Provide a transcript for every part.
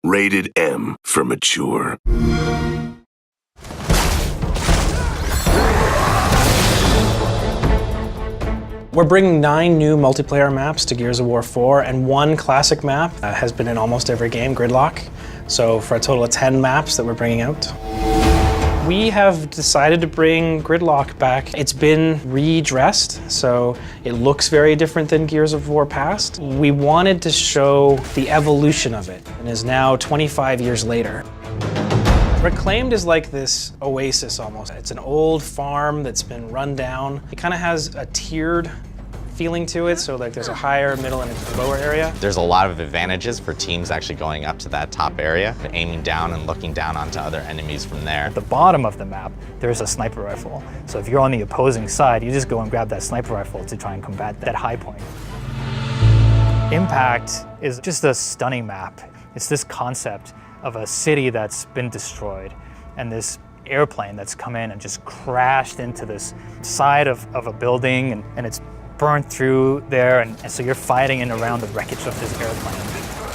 Rated M for mature. We're bringing 9 new multiplayer maps to Gears of War 4, and 1 classic map has been in almost every game, Gridlock. So for a total of 10 maps that we're bringing out. We have decided to bring Gridlock back. It's been redressed, so it looks very different than Gears of War past. We wanted to show the evolution of it, and is now 25 years later. Reclaimed is like this oasis almost. It's an old farm that's been run down. It kind of has a tiered feeling to it, so like there's a higher, middle, and a lower area. There's a lot of advantages for teams actually going up to that top area, aiming down and looking down onto other enemies from there. At the bottom of the map, there's a sniper rifle. So if you're on the opposing side, you just go and grab that sniper rifle to try and combat that high point. Impact is just a stunning map. It's this concept of a city that's been destroyed and this airplane that's come in and just crashed into this side of a building and it's burned through there, and so you're fighting in around the wreckage of this airplane.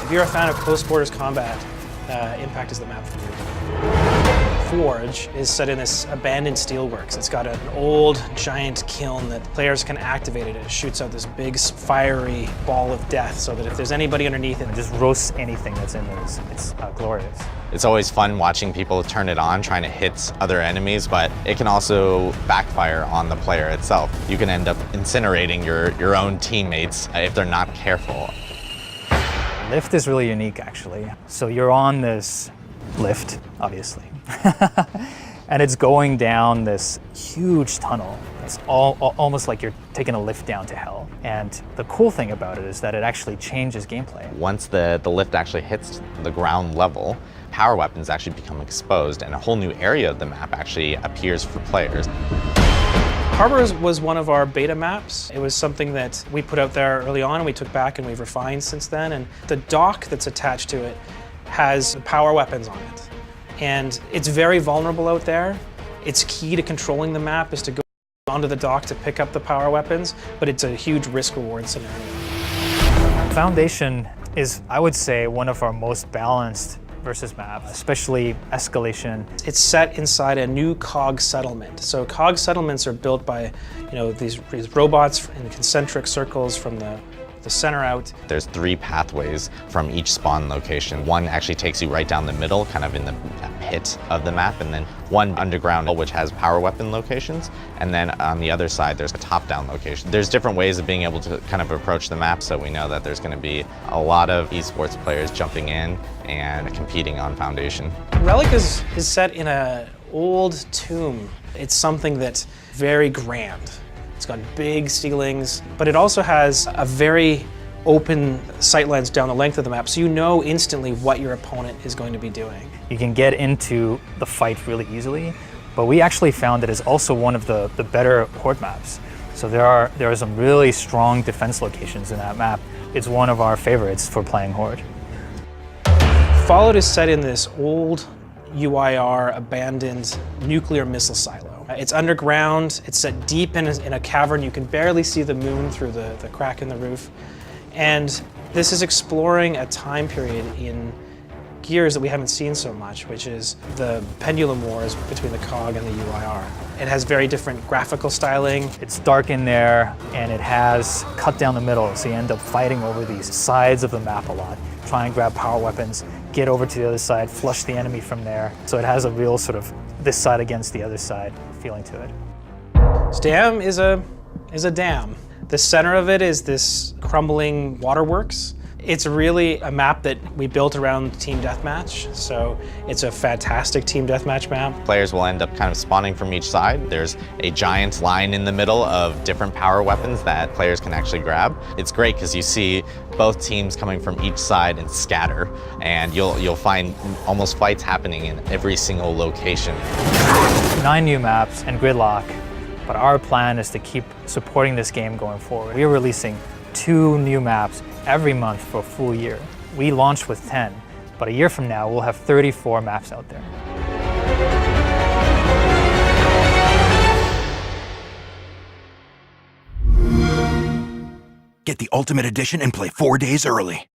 If you're a fan of close quarters combat, Impact is the map for you. Forge is set in this abandoned steelworks. It's got an old giant kiln that players can activate it. It shoots out this big fiery ball of death so that if there's anybody underneath it, It just roasts anything that's in there. It's glorious. It's always fun watching people turn it on, trying to hit other enemies, but it can also backfire on the player itself. You can end up incinerating your own teammates if they're not careful. Lift is really unique, actually. So you're on this lift, obviously, and it's going down this huge tunnel. It's almost like you're taking a lift down to hell. And the cool thing about it is that it actually changes gameplay. Once the lift actually hits the ground level, power weapons actually become exposed and a whole new area of the map actually appears for players. Harbor was one of our beta maps. It was something that we put out there early on and we took back and we've refined since then. And the dock that's attached to it has power weapons on it. And it's very vulnerable out there. It's key to controlling the map is to go onto the dock to pick up the power weapons, but it's a huge risk-reward scenario. Foundation is, I would say, one of our most balanced versus map, especially escalation. It's set inside a new cog settlement. So cog settlements are built by, these robots in concentric circles from the center out. There's 3 pathways from each spawn location. One actually takes you right down the middle, kind of in the pit of the map, and then one underground which has power weapon locations, and then on the other side there's a top-down location. There's different ways of being able to kind of approach the map, so we know that there's going to be a lot of esports players jumping in and competing on Foundation. Relic is set in an old tomb. It's something that's very grand. It's got big ceilings, but it also has a very open sightlines down the length of the map, so you know instantly what your opponent is going to be doing. You can get into the fight really easily, but we actually found that it's also one of the better Horde maps. So there are some really strong defense locations in that map. It's one of our favorites for playing Horde. Fallout is set in this old UIR abandoned nuclear missile silo. It's underground, it's set deep in a cavern. You can barely see the moon through the crack in the roof. And this is exploring a time period in Gears that we haven't seen so much, which is the pendulum wars between the COG and the UIR. It has very different graphical styling. It's dark in there and it has cut down the middle, so you end up fighting over these sides of the map a lot. Try and grab power weapons, get over to the other side, flush the enemy from there. So it has a real sort of this side against the other side feeling to it. This dam is a dam. The center of it is this crumbling waterworks. It's really a map that we built around Team Deathmatch, so it's a fantastic Team Deathmatch map. Players will end up kind of spawning from each side. There's a giant line in the middle of different power weapons that players can actually grab. It's great because you see both teams coming from each side and scatter, and you'll find almost fights happening in every single location. 9 new maps and Gridlock, but our plan is to keep supporting this game going forward. We are releasing 2 new maps every month for a full year. We launched with 10, but a year from now we'll have 34 maps out there. Get the Ultimate Edition and play 4 days early.